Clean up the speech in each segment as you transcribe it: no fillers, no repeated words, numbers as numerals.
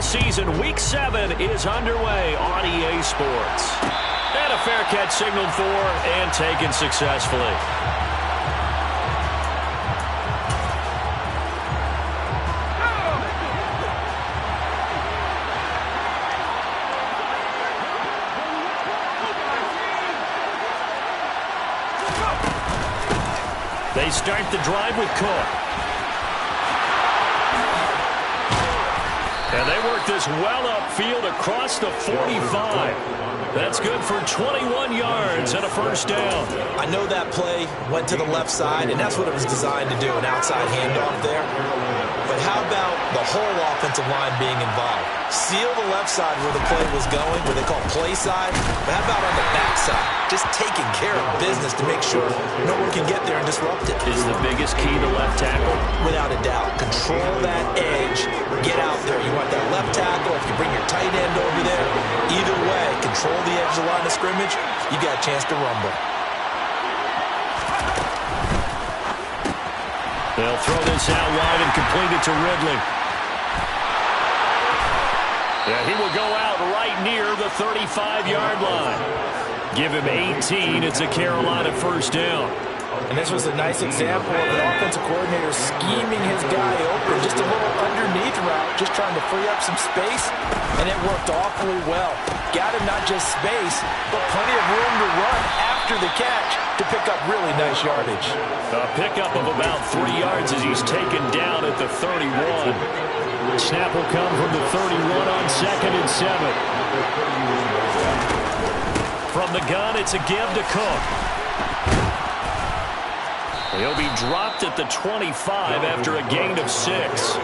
season, Week 7 is underway on EA Sports. And a fair catch signaled for and taken successfully. They start the drive with Cook. And they work this well upfield across the 45. That's good for 21 yards and a first down. I know that play went to the left side, and that's what it was designed to do, an outside handoff there. But how about the whole offensive line being involved? Seal the left side where the play was going, where they call play side. But how about on the back side? Just taking care of business to make sure no one can get there and disrupt it. Is the biggest key to left tackle? Without a doubt. Control that edge. Get out there. You want that left tackle. If you bring your tight end over there, either way, control the edge of the line of scrimmage, you got a chance to rumble. They'll throw this out wide and complete it to Ridley. Yeah, he will go out right near the 35-yard line. Give him 18. It's a Carolina first down. And this was a nice example of an offensive coordinator scheming his guy open, just a little underneath route, just trying to free up some space, and it worked awfully well. Got him not just space, but plenty of room to run after the catch to pick up really nice yardage. A pickup of about 3 yards as he's taken down at the 31. Snap will come from the 31 on 2nd and 7. From the gun, it's a give to Cook. He'll be dropped at the 25 after a gain of 6.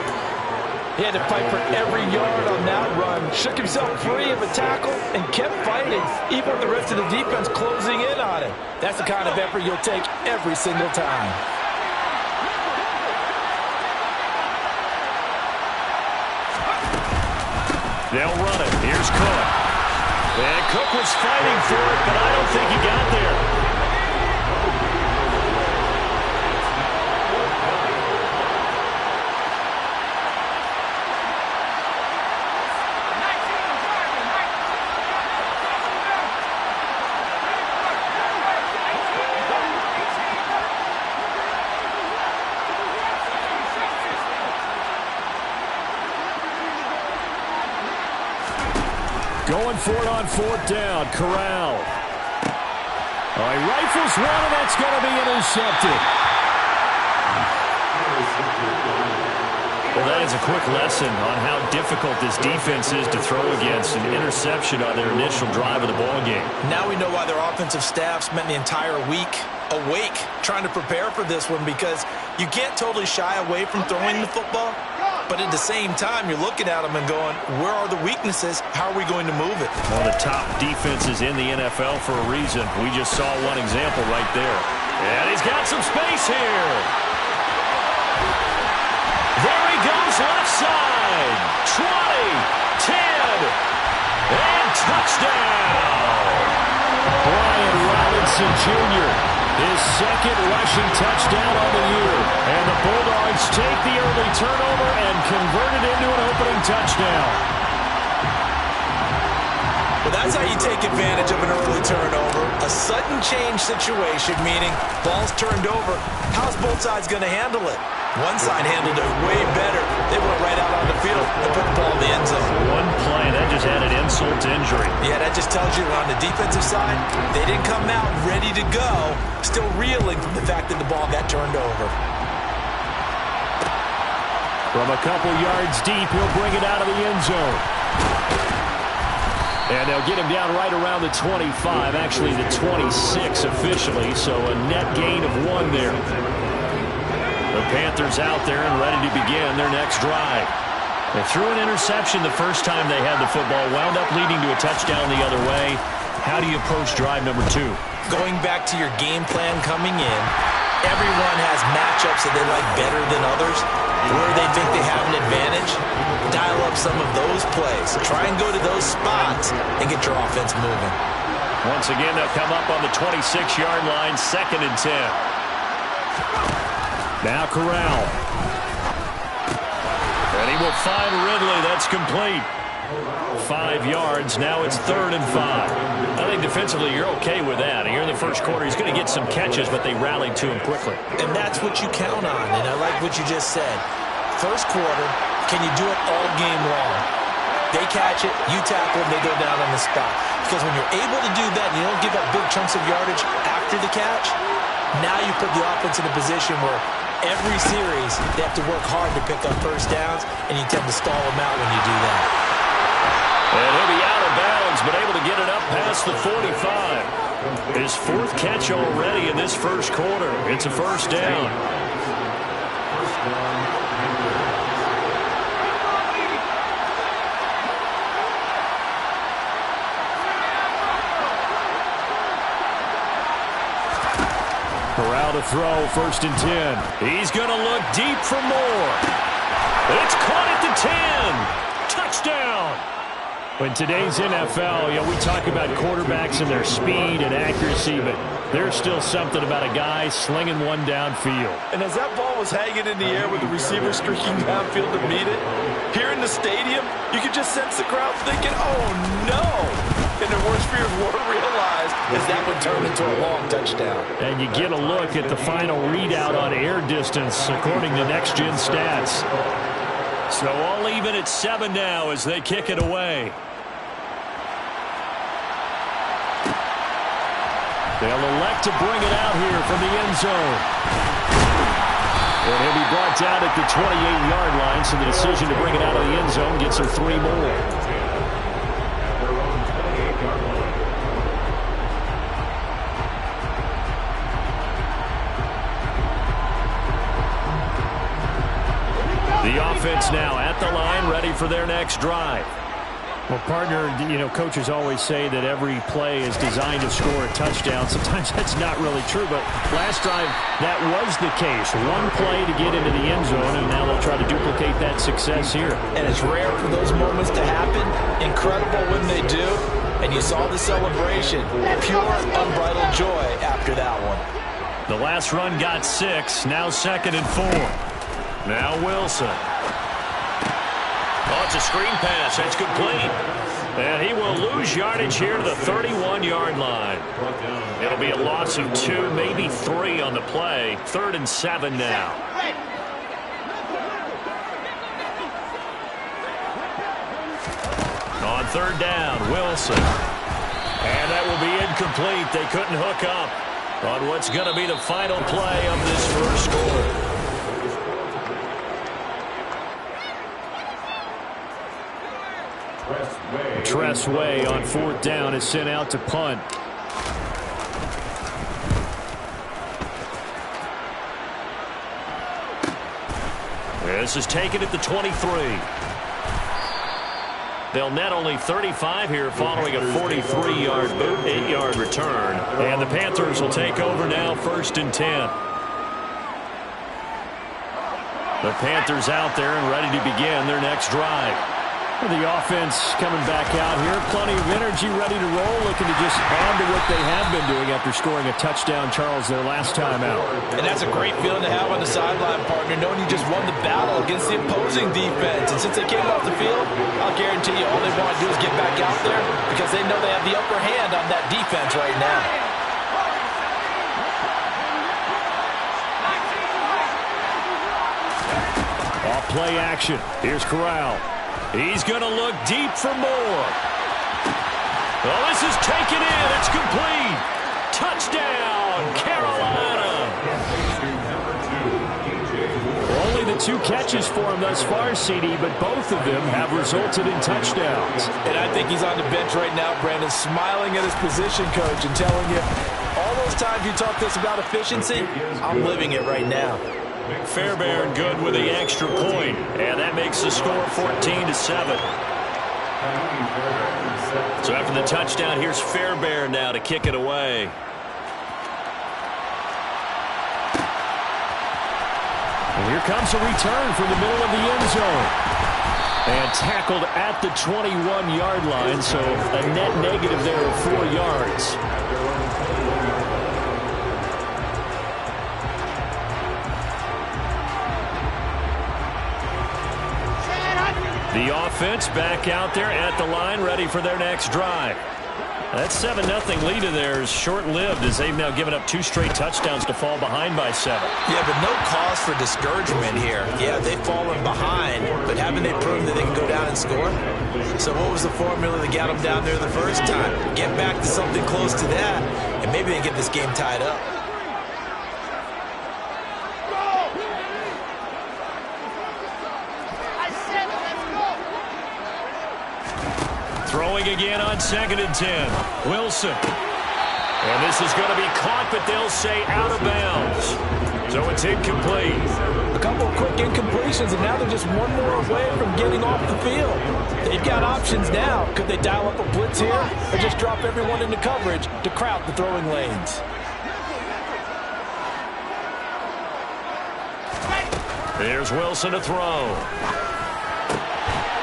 He had to fight for every yard on that run. Shook himself free of a tackle and kept fighting, even with the rest of the defense closing in on him. That's the kind of effort you'll take every single time. They'll run it. Here's Cook. And Cook was fighting for it, but I don't think he got there. Going for it on 4th down. Corral. All right, rifles one, and that's going to be intercepted. Well, that is a quick lesson on how difficult this defense is to throw against. An interception on their initial drive of the ball game. Now we know why their offensive staff spent the entire week awake trying to prepare for this one, because you can't totally shy away from throwing the football. But at the same time, you're looking at them and going, where are the weaknesses? How are we going to move it? One of the top defenses in the NFL for a reason. We just saw one example right there. And he's got some space here. There he goes, left side. 20, 10, and touchdown. Brian Robinson Jr., his second rushing touchdown on the year. And the Bulldogs take the early turnover and convert it into an opening touchdown. Well, that's how you take advantage of an early turnover. A sudden change situation, meaning ball's turned over. How's both sides going to handle it? One side handled it way better. They went right out on the field and put the ball in the end zone. One play, that just added insult to injury. Yeah, that just tells you on the defensive side, they didn't come out ready to go, still reeling from the fact that the ball got turned over. From a couple yards deep, he'll bring it out of the end zone. And they'll get him down right around the 25, actually the 26 officially, so a net gain of 1 there. The Panthers out there and ready to begin their next drive. They threw an interception the first time they had the football, wound up leading to a touchdown the other way. How do you approach drive number 2? Going back to your game plan coming in, everyone has matchups that they like better than others. Where they think they have an advantage, dial up some of those plays. Try and go to those spots and get your offense moving. Once again, they'll come up on the 26-yard line, 2nd and 10. Now Corral. And he will find Ridley. That's complete. 5 yards. Now it's 3rd and 5. I think defensively you're okay with that. Here in the first quarter, he's going to get some catches, but they rallied to him quickly. And that's what you count on, and I like what you just said. First quarter, can you do it all game long? They catch it, you tackle them, they go down on the spot. Because when you're able to do that and you don't give up big chunks of yardage after the catch, now you put the offense in a position where every series they have to work hard to pick up first downs, and you tend to stall them out when you do that. And he'll be out of bounds, but able to get it up past the 45. His 4th catch already in this first quarter. It's a first down. Corral to throw, 1st and 10. He's going to look deep for more. It's caught at the 10. Touchdown. In today's NFL, we talk about quarterbacks and their speed and accuracy, but there's still something about a guy slinging one downfield. And as that ball was hanging in the air with the receiver streaking downfield to meet it, here in the stadium, you could just sense the crowd thinking, oh, no. And their worst fears were realized as that would turn into a long touchdown. And you get a look at the final readout on air distance, according to Next Gen Stats. So all even at 7 now as they kick it away. They'll elect to bring it out here from the end zone. And he'll be brought down at the 28-yard line, so the decision to bring it out of the end zone gets him 3 more. The offense now at the line, ready for their next drive. Well, partner, coaches always say that every play is designed to score a touchdown. Sometimes that's not really true, but last drive, that was the case. One play to get into the end zone, and now they'll try to duplicate that success here. And it's rare for those moments to happen. Incredible when they do. And you saw the celebration. Pure, unbridled joy after that one. The last run got 6, now 2nd and 4. Now Wilson. Oh, it's a screen pass. That's complete. And he will lose yardage here to the 31-yard line. It'll be a loss of 2, maybe 3 on the play. 3rd and 7 now. On 3rd down, Wilson. And that will be incomplete. They couldn't hook up on what's going to be the final play of this first quarter. Tressway on 4th down is sent out to punt. This is taken at the 23. They'll net only 35 here following a 43-yard boot, 8-yard return. And the Panthers will take over now, 1st and 10. The Panthers out there and ready to begin their next drive. The offense coming back out here. Plenty of energy, ready to roll, looking to just add to what they have been doing after scoring a touchdown, Charles, their last time out. And that's a great feeling to have on the sideline, partner, knowing you just won the battle against the opposing defense. And since they came off the field, I'll guarantee you all they want to do is get back out there because they know they have the upper hand on that defense right now. Off play action. Here's Corral. He's going to look deep for more. Well, this is taken in. It's complete. Touchdown, Carolina. Only the 2 catches for him thus far, CD, but both of them have resulted in touchdowns. And I think he's on the bench right now, Brandon, smiling at his position coach and telling you, all those times you talk to us about efficiency, I'm living it right now. Fairbairn good with the extra point, and that makes the score 14-7. So after the touchdown, here's Fairbairn now to kick it away. And here comes a return from the middle of the end zone. And tackled at the 21-yard line, so a net negative there of 4 yards. The offense back out there at the line, ready for their next drive. That 7-0 lead of theirs short-lived as they've now given up 2 straight touchdowns to fall behind by 7. Yeah, but no cause for discouragement here. Yeah, they've fallen behind, but haven't they proven that they can go down and score? So what was the formula that got them down there the first time? Get back to something close to that, and maybe they get this game tied up. Throwing again on 2nd and 10. Wilson. And this is going to be caught, but they'll say out of bounds. So it's incomplete. A couple of quick incompletions, and now they're just one more away from getting off the field. They've got options now. Could they dial up a blitz here or just drop everyone into coverage to crowd the throwing lanes? Here's Wilson to throw.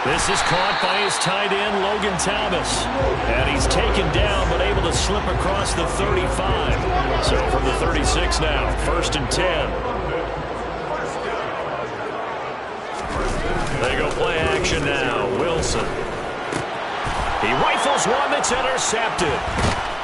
This is caught by his tight end, Logan Thomas. And he's taken down, but able to slip across the 35. So from the 36 now, 1st and 10. They go play action now. Wilson. He rifles one that's intercepted.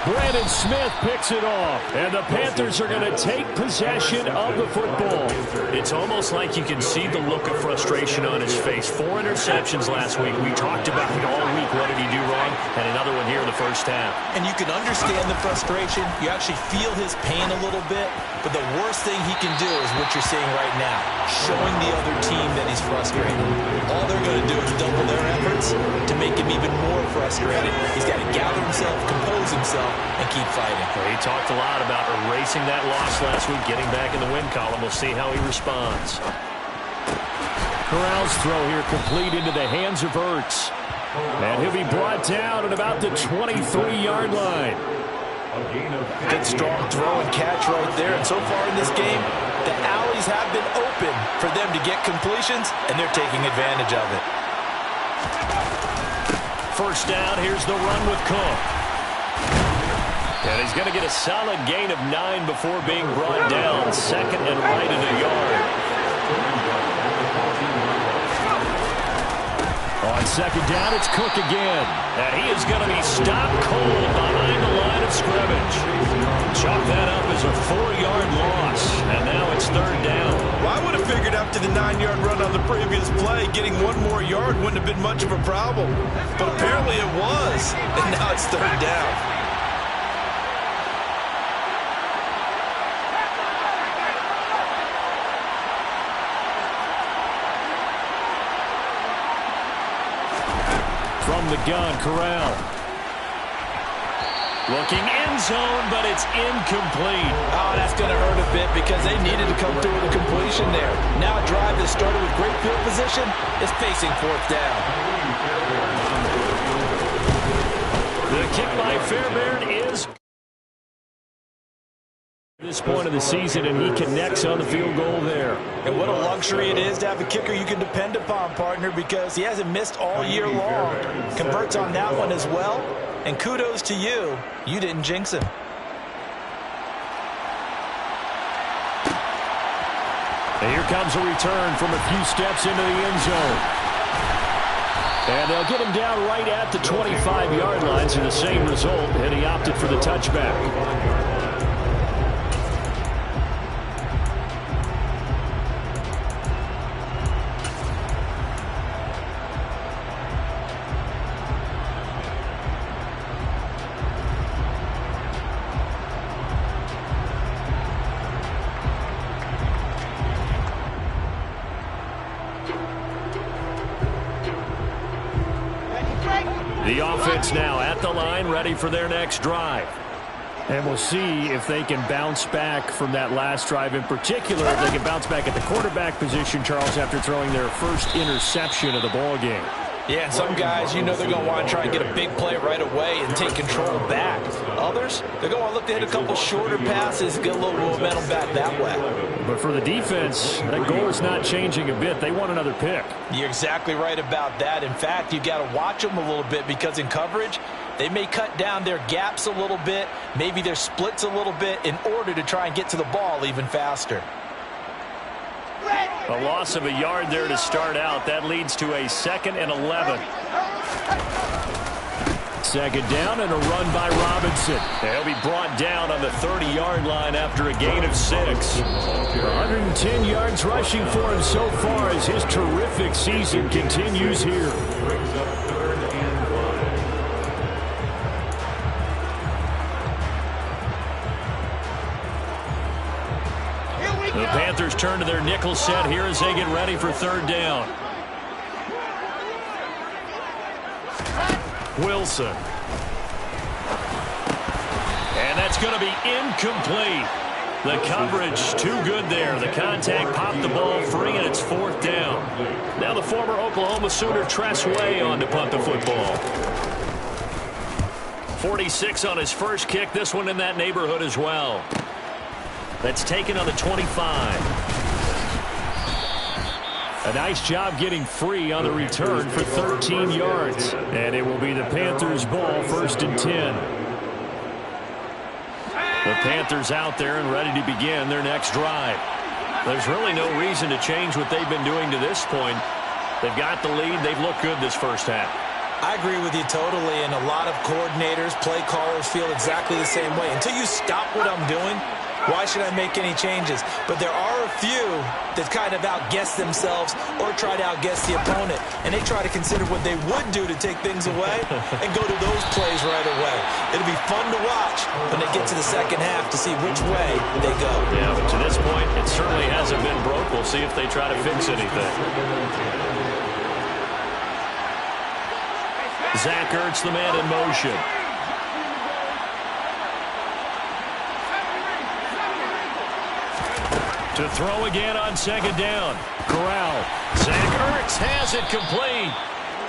Brandon Smith picks it off, and the Panthers are going to take possession of the football. It's almost like you can see the look of frustration on his face. 4 interceptions last week. We talked about it all week. What did he do wrong? And another one here in the first half. And you can understand the frustration. You actually feel his pain a little bit. But the worst thing he can do is what you're seeing right now, showing the other team that he's frustrated. All they're going to do is double their efforts to make him even more frustrated. He's got to gather himself, compose himself, and keep fighting. Well, he talked a lot about erasing that loss last week, getting back in the win column. We'll see how he responds. Corral's throw here complete into the hands of Ertz. And he'll be brought down at about the 23-yard line. Good strong throw and catch right there. And so far in this game, the alleys have been open for them to get completions, and they're taking advantage of it. First down, here's the run with Cook. And he's going to get a solid gain of 9 before being brought down. 2nd and right at a yard. On 2nd down, it's Cook again. And he is going to be stopped cold behind the line of scrimmage. Chalk that up as a 4-yard loss. And now it's 3rd down. Well, I would have figured after the 9-yard run on the previous play, getting 1 more yard wouldn't have been much of a problem. But apparently it was. And now it's 3rd down. From the gun, Corral. Looking end zone, but it's incomplete. Oh, that's going to hurt a bit because they needed to come through with a completion there. Now a drive that started with great field position is facing 4th down. The kick by Fairbairn is this point of the season, and he connects on the field goal there. And what a luxury it is to have a kicker you can depend upon, partner, because he hasn't missed all year long. Converts on that one as well. And kudos to you. You didn't jinx him. And here comes a return from a few steps into the end zone. And they'll get him down right at the 25-yard line, so the same result, and he opted for the touchback. The offense now at the line, ready for their next drive. And we'll see if they can bounce back from that last drive in particular, if they can bounce back at the quarterback position, Charles, after throwing their first interception of the ball game. Yeah, and some guys, you know they're going to want to try and get a big play right away and take control back. Others, they're going to want to look to hit a couple shorter passes, get a little momentum back that way. But for the defense, that goal is not changing a bit. They want another pick. You're exactly right about that. In fact, you've got to watch them a little bit because in coverage, they may cut down their gaps a little bit, maybe their splits a little bit in order to try and get to the ball even faster. A loss of a yard there to start out. That leads to a 2nd and 11. Second down and a run by Robinson. He'll be brought down on the 30-yard line after a gain of 6. 110 yards rushing for him so far as his terrific season continues here. The Panthers turn to their nickel set here as they get ready for 3rd down. Wilson. And that's going to be incomplete. The coverage too good there. The contact popped the ball free, and it's 4th down. Now the former Oklahoma Sooner Tress Way on to punt the football. 46 on his first kick. This one in that neighborhood as well. That's taken on the 25. A nice job getting free on the return for 13 yards. And it will be the Panthers' ball, 1st and 10. The Panthers out there and ready to begin their next drive. There's really no reason to change what they've been doing to this point. They've got the lead. They've looked good this first half. I agree with you totally, and a lot of coordinators, play callers feel exactly the same way. Until you stop what I'm doing, why should I make any changes? But there are a few that kind of outguess themselves or try to outguess the opponent, and they try to consider what they would do to take things away and go to those plays right away. It'll be fun to watch when they get to the second half to see which way they go. Yeah, but to this point, it certainly hasn't been broke. We'll see if they try to fix anything. Zach Ertz, the man in motion. To throw again on 2nd down. Corral. Zach Ertz has it complete.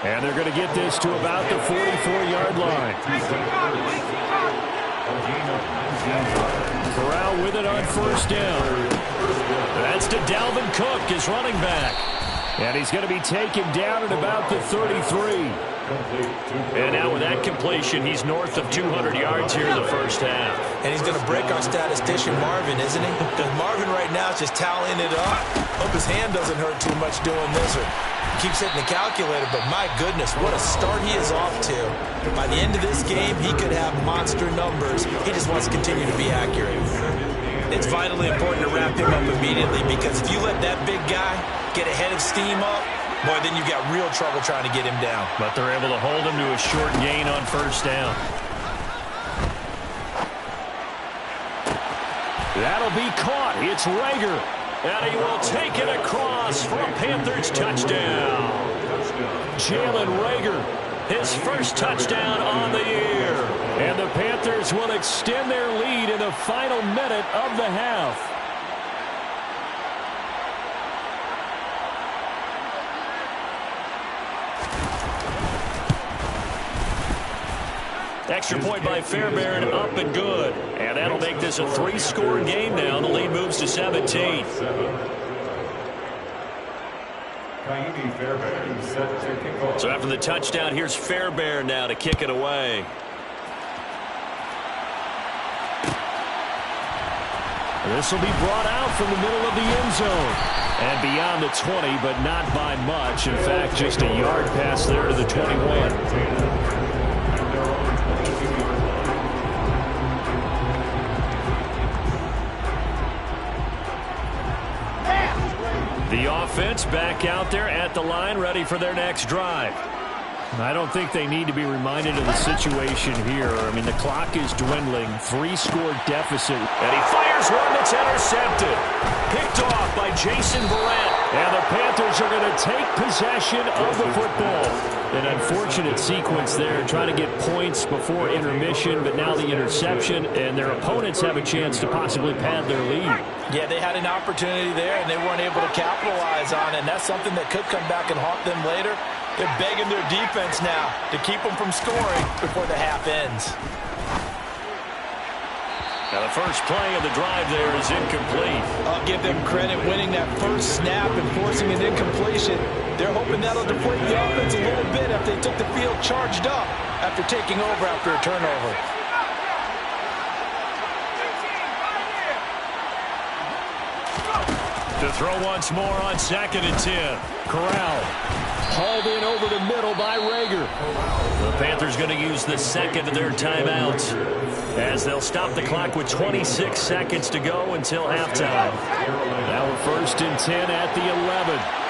And they're going to get this to about the 44-yard line. Corral with it on 1st down. That's to Dalvin Cook, his running back. And he's going to be taken down at about the 33. And now with that completion, he's north of 200 yards here in the first half. And he's going to break our statistician Marvin, isn't he? Because Marvin right now is just tallying it up. Hope his hand doesn't hurt too much doing this, or keeps hitting the calculator. But my goodness, what a start he is off to. By the end of this game, he could have monster numbers. He just wants to continue to be accurate. It's vitally important to wrap him up immediately, because if you let that big guy get a head of steam up, boy, then you've got real trouble trying to get him down. But they're able to hold him to a short gain on 1st down. That'll be caught. It's Rager. And he will take it across for a Panthers touchdown. Jalen Rager, his first touchdown on the year. And the Panthers will extend their lead in the final minute of the half. Extra point by Fairbairn, up and good. And that'll make this a 3-score game now. The lead moves to 17. So after the touchdown, here's Fairbairn now to kick it away. This will be brought out from the middle of the end zone. And beyond the 20, but not by much. In fact, just a yard pass there to the 21. The offense back out there at the line, ready for their next drive. I don't think they need to be reminded of the situation here. I mean, the clock is dwindling. 3-score deficit. And he fires one that's intercepted. Picked off by Jason Verrett. And the Panthers are going to take possession of the football. An unfortunate sequence there, trying to get points before intermission, but now the interception, and their opponents have a chance to possibly pad their lead. Yeah, they had an opportunity there, and they weren't able to capitalize on it, and that's something that could come back and haunt them later. They're begging their defense now to keep them from scoring before the half ends. Now the first play of the drive there is incomplete. I'll give them credit winning that first snap and forcing an incompletion. They're hoping that'll deflate the offense a little bit if they took the field charged up after taking over after a turnover. To throw once more on 2nd and 10. Corral hauled in over the middle by Rager. The Panthers going to use the second of their timeouts as they'll stop the clock with 26 seconds to go until halftime. Now we're 1st and 10 at the 11.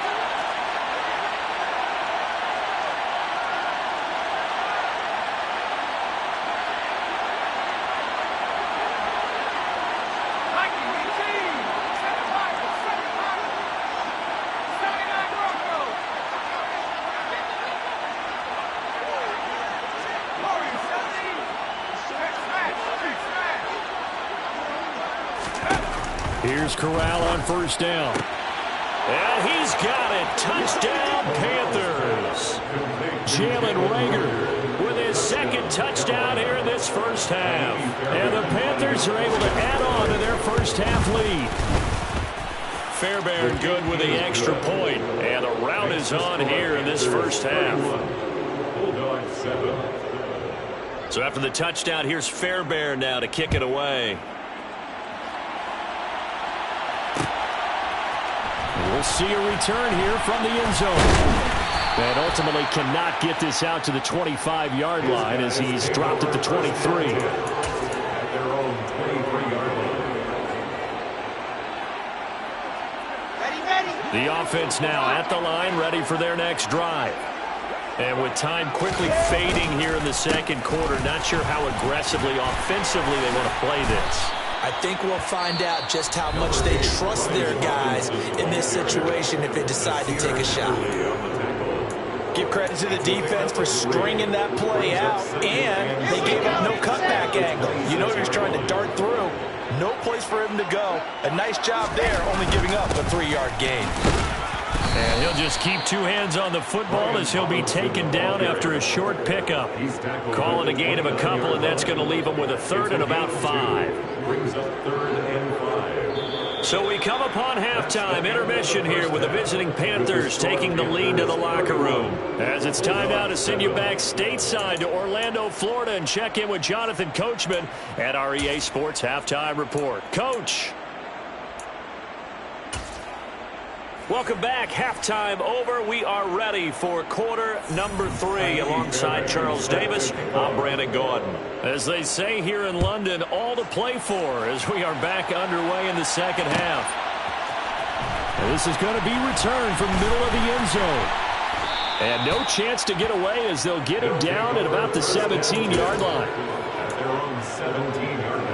Here's Corral on 1st down. And he's got it. Touchdown, Panthers. Jalen Rager with his 2nd touchdown here in this first half. And the Panthers are able to add on to their first half lead. Fairbairn good with the extra point. And the rout is on here in this first half. So after the touchdown, here's Fairbairn now to kick it away. We'll see a return here from the end zone. And ultimately cannot get this out to the 25-yard line as he's dropped at the 23. The offense now at the line, ready for their next drive. And with time quickly fading here in the second quarter, not sure how aggressively, offensively they want to play this. I think we'll find out just how much they trust their guys in this situation if they decide to take a shot. Give credit to the defense for stringing that play out, and they gave up no cutback angle. You know he was trying to dart through. No place for him to go. A nice job there, only giving up a 3-yard gain. And he'll just keep 2 hands on the football as he'll be taken down after a short pickup. Calling a gain of a couple, and that's going to leave him with a 3rd and about 5. So we come upon halftime intermission here with the visiting Panthers taking the lead to the locker room. As it's time now to send you back stateside to Orlando, Florida, and check in with Jonathan Coachman at our EA Sports Halftime Report. Coach. Welcome back. Halftime over. We are ready for quarter number 3 alongside Charles Davis. I'm Brandon Gordon. As they say here in London, all to play for as we are back underway in the second half. And this is going to be returned from middle of the end zone. And no chance to get away as they'll get him down at about the 17-yard line. At their own 17-yard line.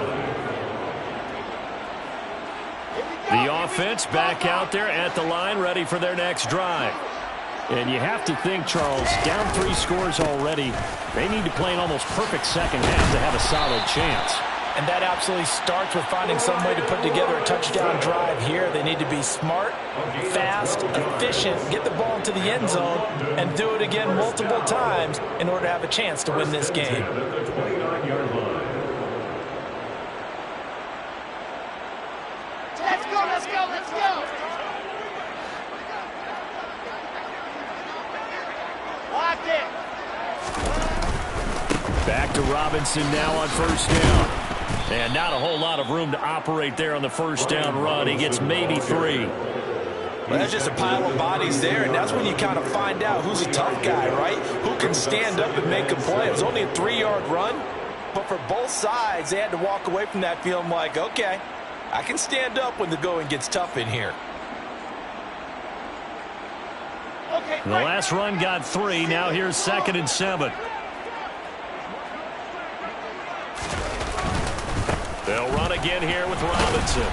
The offense back out there at the line, ready for their next drive. And you have to think, Charles, down 3 scores already. They need to play an almost perfect second half to have a solid chance. And that absolutely starts with finding some way to put together a touchdown drive here. They need to be smart, fast, efficient, get the ball into the end zone, and do it again multiple times in order to have a chance to win this game. Let's go. Locked it. Back to Robinson now on 1st down. And not a whole lot of room to operate there on the 1st down run. He gets maybe 3. Well, that's just a pile of bodies there, and that's when you kind of find out who's a tough guy, right? Who can stand up and make a play. It was only a 3-yard run, but for both sides, they had to walk away from that feeling like, okay, I can stand up when the going gets tough in here. The last run got 3. Now here's 2nd and 7. They'll run again here with Robinson.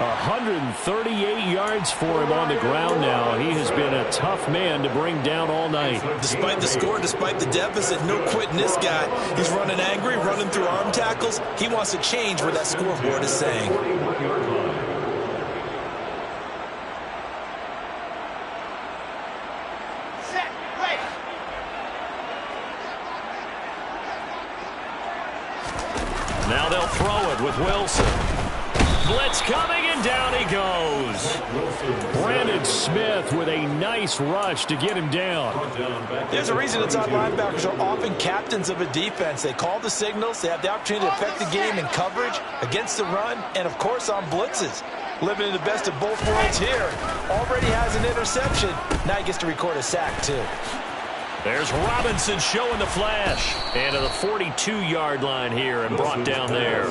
138 yards for him on the ground now. He has been a tough man to bring down all night. Despite the score, despite the deficit, no quitting this guy. He's running angry, running through arm tackles. He wants to change what that scoreboard is saying. Now they'll throw it with Wilson. Blitz coming, and down he goes. Brandon Smith with a nice rush to get him down. There's a reason inside linebackers are often captains of a defense. They call the signals. They have the opportunity to affect the game in coverage, against the run, and, of course, on blitzes. Living in the best of both worlds here. Already has an interception. Now he gets to record a sack, too. There's Robinson showing the flash. And to the 42-yard line here and brought down there.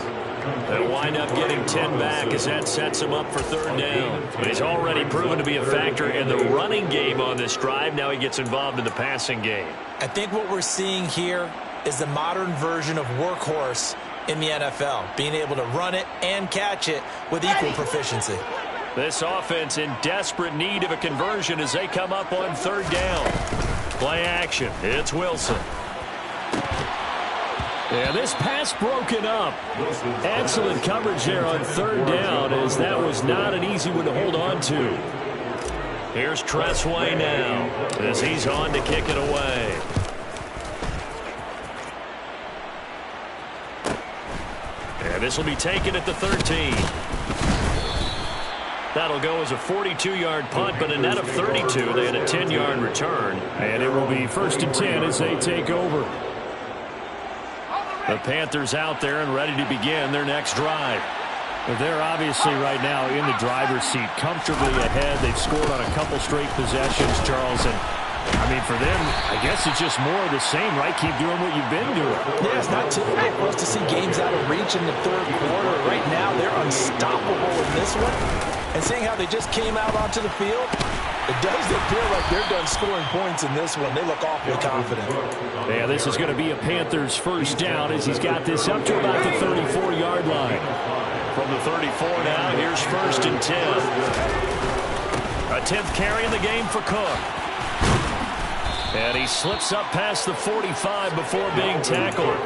They'll wind up getting 10 back as that sets him up for third down. But he's already proven to be a factor in the running game on this drive. Now he gets involved in the passing game. I think what we're seeing here is the modern version of workhorse in the NFL, being able to run it and catch it with equal proficiency. This offense in desperate need of a conversion as they come up on third down. Play action. It's Wilson. Yeah, this pass broken up. Excellent coverage there on third down, as that was not an easy one to hold on to. Here's Tressway now as he's on to kick it away. And this will be taken at the 13. That'll go as a 42-yard punt, but a net of 32. They had a 10-yard return. And it will be 1st and 10 as they take over. The Panthers out there and ready to begin their next drive. They're obviously right now in the driver's seat, comfortably ahead. They've scored on a couple straight possessions, Charles. And, I mean, for them, I guess it's just more of the same, right? Keep doing what you've been doing. Yeah, it's not typical for us to see games out of reach in the third quarter. Right now, they're unstoppable in this one. And seeing how they just came out onto the field, it does appear like they're done scoring points in this one. They look awfully confident. Yeah, this is going to be a Panthers first down as he's got this up to about the 34-yard line. From the 34 now, here's 1st and 10. A 10th carry in the game for Cook. And he slips up past the 45 before being tackled.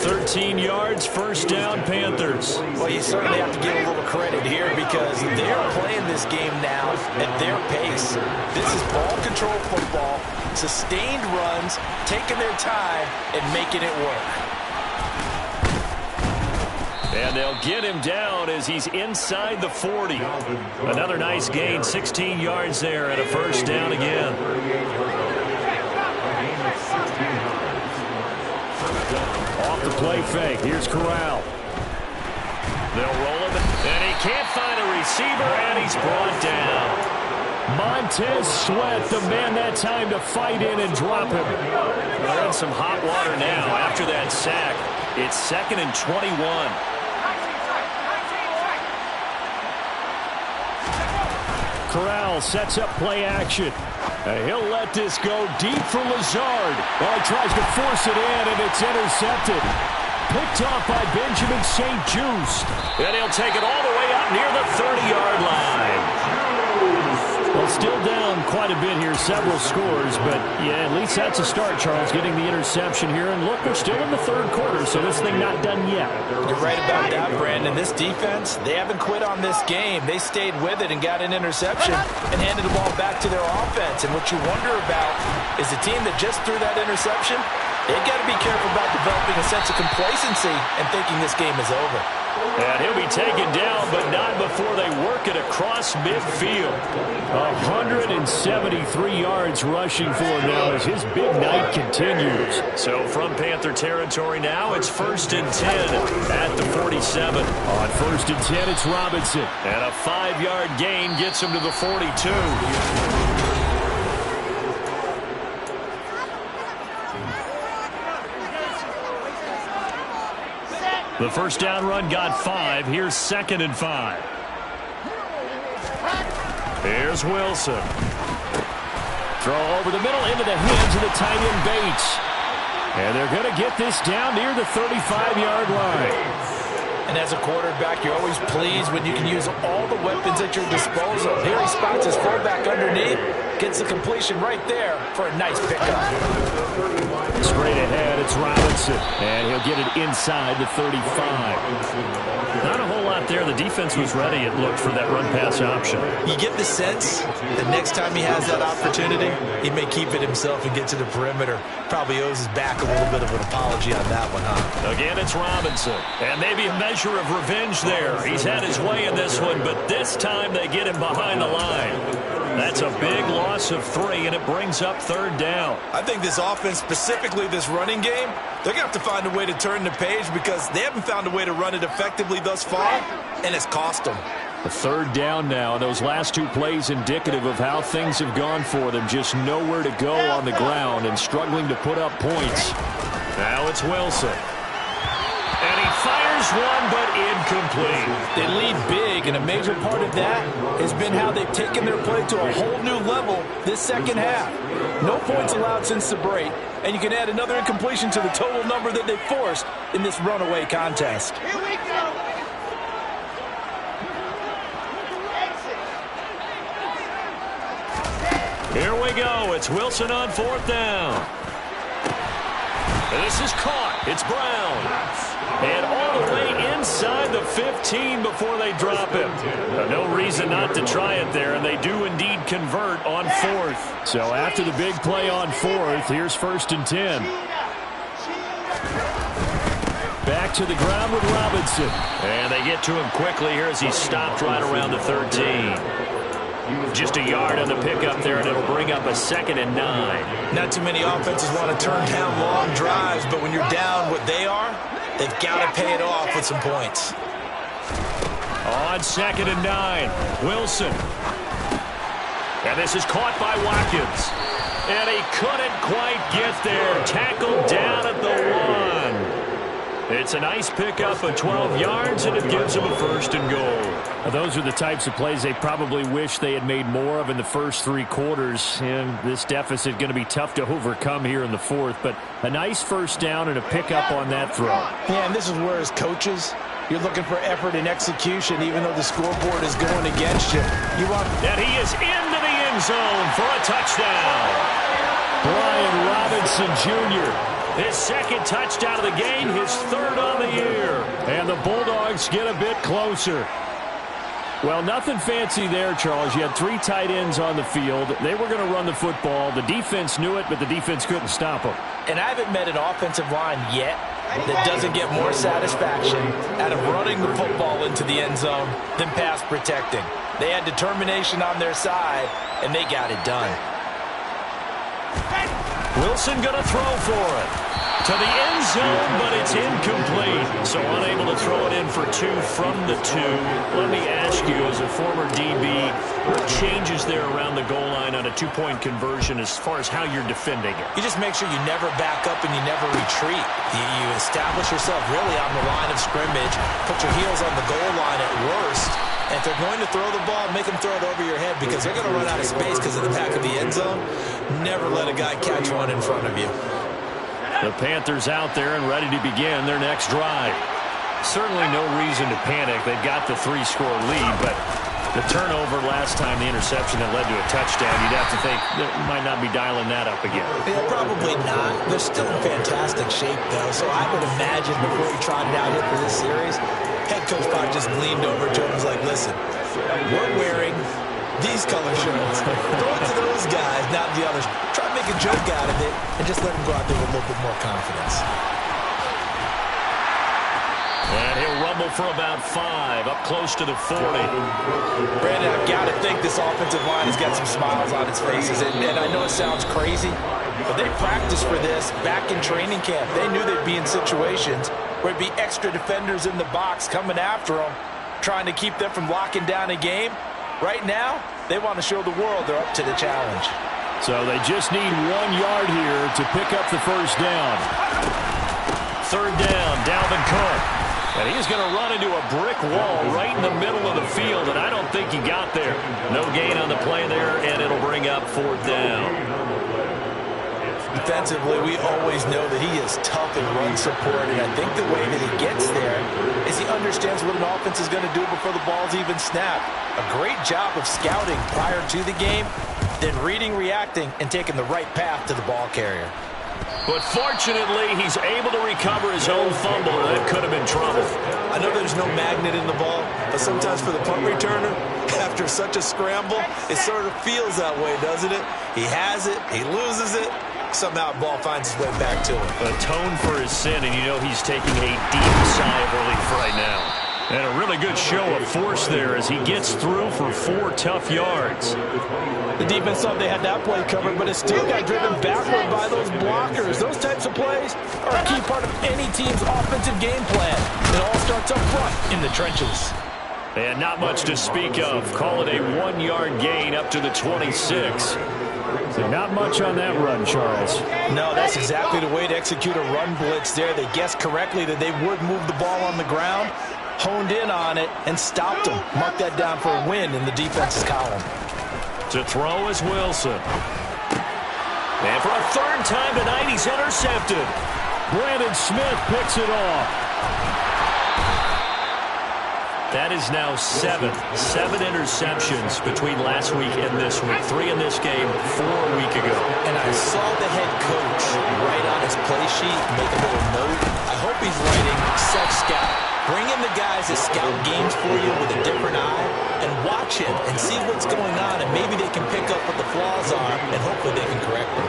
13 yards, first down, Panthers. Well, you certainly have to give a little credit here because they're playing this game now at their pace. This is ball control football, sustained runs, taking their time, and making it work. And they'll get him down as he's inside the 40. Another nice gain, 16 yards there, and a first down again. Off the play fake. Here's Corral. They'll roll him, and he can't find a receiver, and he's brought down. Montez Sweat, the man that time to fight in and drop him. They're in some hot water now after that sack. It's 2nd and 21. Corral sets up play action. He'll let this go deep for Lazard. Well, he tries to force it in, and it's intercepted. Picked off by Benjamin St. Juste. And he'll take it all the way out near the 30-yard line. Well, still down quite a bit here, several scores, but yeah, at least that's a start, Charles, getting the interception here. And look, we're still in the third quarter, so this thing not done yet. You're right about that, Brandon. This defense, they haven't quit on this game. They stayed with it and got an interception and handed the ball back to their offense. And what you wonder about is the team that just threw that interception, they've got to be careful about developing a sense of complacency and thinking this game is over. And he'll be taken down, but not before they work it across midfield. 173 yards rushing for him now as his big night continues. So from Panther territory now, it's 1st and 10 at the 47. On 1st and 10, it's Robinson. And a 5-yard gain gets him to the 42. The first down run got 5. Here's 2nd and 5. Here's Wilson. Throw over the middle into the hands of the tight end Bates. And they're going to get this down near the 35-yard line. And as a quarterback, you're always pleased when you can use all the weapons at your disposal. Here he spots his fullback underneath, gets the completion right there for a nice pickup. Straight ahead, it's Robinson, and he'll get it inside the 35. Not a whole lot lot there. The defense was ready, it looked, for that run-pass option. You get the sense that next time he has that opportunity, he may keep it himself and get to the perimeter. Probably owes his back a little bit of an apology on that one, huh? Again, it's Robinson. And maybe a measure of revenge there. He's had his way in this one, but this time they get him behind the line. That's a big loss of 3, and it brings up 3rd down. I think this offense, specifically this running game, they're going to have to find a way to turn the page because they haven't found a way to run it effectively thus far, and it's cost them. A 3rd down now. Those last 2 plays indicative of how things have gone for them. Just nowhere to go on the ground and struggling to put up points. Now it's Wilson. And he fires one, but incomplete. They lead big, and a major part of that has been how they've taken their play to a whole new level this second half. No points allowed since the break, and you can add another incompletion to the total number that they forced in this runaway contest. Here we go. Here we go. It's Wilson on 4th down. This is caught. It's Brown. And all the way inside the 15 before they drop him. No reason not to try it there, and they do indeed convert on 4th. So after the big play on 4th, here's 1st and 10. Back to the ground with Robinson. And they get to him quickly here as he's stopped right around the 13. Just a yard on the pickup there, and it'll bring up a 2nd and 9. Not too many offenses want to turn down long drives, but when you're down what they are, they've got to pay it off with some points. On 2nd and 9, Wilson. And this is caught by Watkins. And he couldn't quite get there. Tackled down at the 1. It's a nice pickup of 12 yards, and it gives him a 1st and goal. Those are the types of plays they probably wish they had made more of in the first 3 quarters. And this deficit going to be tough to overcome here in the 4th. But a nice 1st down and a pickup on that throw. Yeah, and this is where, as coaches, you're looking for effort and execution, even though the scoreboard is going against you. You want... And he is into the end zone for a touchdown. Brian Robinson Jr., his 2nd touchdown of the game, his 3rd on the year. And the Bulldogs get a bit closer. Well, nothing fancy there, Charles. You had 3 tight ends on the field. They were going to run the football. The defense knew it, but the defense couldn't stop them. And I haven't met an offensive line yet that doesn't get more satisfaction out of running the football into the end zone than pass protecting. They had determination on their side, and they got it done. Wilson going to throw for it. To the end zone, but it's incomplete. So unable to throw it in for 2 from the 2. Let me ask you, as a former DB, what changes there around the goal line on a 2-point conversion as far as how you're defending it? You just make sure you never back up and you never retreat. You establish yourself really on the line of scrimmage, put your heels on the goal line at worst. And if they're going to throw the ball, make them throw it over your head because they're going to run out of space because of the back of the end zone. Never let a guy catch one in front of you. The Panthers out there and ready to begin their next drive. Certainly no reason to panic. They've got the 3-score lead, but the turnover last time, the interception that led to a touchdown, you'd have to think they might not be dialing that up again. Yeah, probably not. They're still in fantastic shape, though, so I would imagine before he trotted out here for this series, head coach probably just leaned over to him and was like, listen, we're wearing these color shirts. Throw it to those guys, not the others. Try to make a joke out of it and just let them go out there with a little bit more confidence. And he'll rumble for about 5, up close to the 40. Brandon, I've got to think this offensive line has got some smiles on its faces. And I know it sounds crazy, but they practiced for this back in training camp. They knew they'd be in situations where it'd be extra defenders in the box coming after them, trying to keep them from locking down a game. Right now, they want to show the world they're up to the challenge. So they just need 1 yard here to pick up the 1st down. 3rd down, Dalvin Cook. And he's going to run into a brick wall right in the middle of the field, and I don't think he got there. No gain on the play there, and it'll bring up 4th down. Defensively, we always know that he is tough in run support, and I think the way that he gets there is he understands what an offense is going to do before the ball's even snapped. A great job of scouting prior to the game, then reading, reacting, and taking the right path to the ball carrier. But fortunately, he's able to recover his own fumble, and that could have been trouble. I know there's no magnet in the ball, but sometimes for the punt returner, after such a scramble, it sort of feels that way, doesn't it? He has it, he loses it, somehow the ball finds its way back to him. Atone for his sin, and you know he's taking a deep sigh of relief right now. And a really good show of force there as he gets through for 4 tough yards. The defense thought they had that play covered, but it still got driven backward by those blockers. Those types of plays are a key part of any team's offensive game plan. It all starts up front in the trenches. And not much to speak of. Call it a 1-yard gain up to the 26. So not much on that run, Charles. No, that's exactly the way to execute a run blitz there. They guessed correctly that they would move the ball on the ground, honed in on it, and stopped them. Mark that down for a win in the defense's column. To throw is Wilson. And for a 3rd time tonight, he's intercepted. Brandon Smith picks it off. That is now 7 interceptions between last week and this week. 3 in this game, 4 a week ago. And I saw the head coach write on his play sheet, make a little note. I hope he's writing self-scout. Bring in the guys that scout games for you with a different eye and watch him and see what's going on, and maybe they can pick up what the flaws are, and hopefully they can correct them.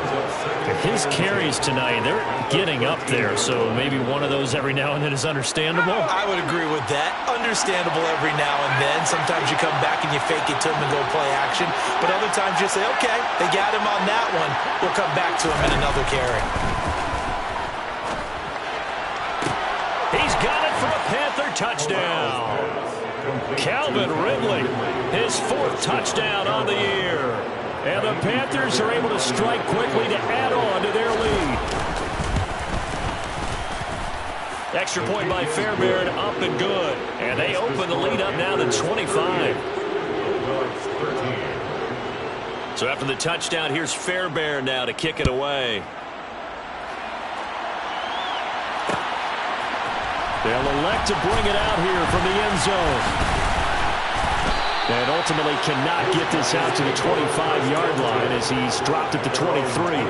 His carries tonight, they're getting up there, so maybe one of those every now and then is understandable. I would agree with that. Understandable every now and then. Sometimes you come back and you fake it to him and go play action, but other times you say, okay, they got him on that one. We'll come back to him in another carry. He's got it for a Panther touchdown. Calvin Ridley, his 4th touchdown on the year. And the Panthers are able to strike quickly to add on to their lead. Extra point by Fairbairn, up and good. And they open the lead up now to 25. So after the touchdown, here's Fairbairn now to kick it away. They'll elect to bring it out here from the end zone. And ultimately cannot get this out to the 25-yard line as he's dropped at the 23.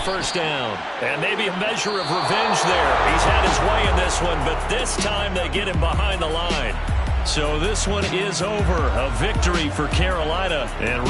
First down. And maybe a measure of revenge there. He's had his way in this one, but this time they get him behind the line. So this one is over. A victory for Carolina. And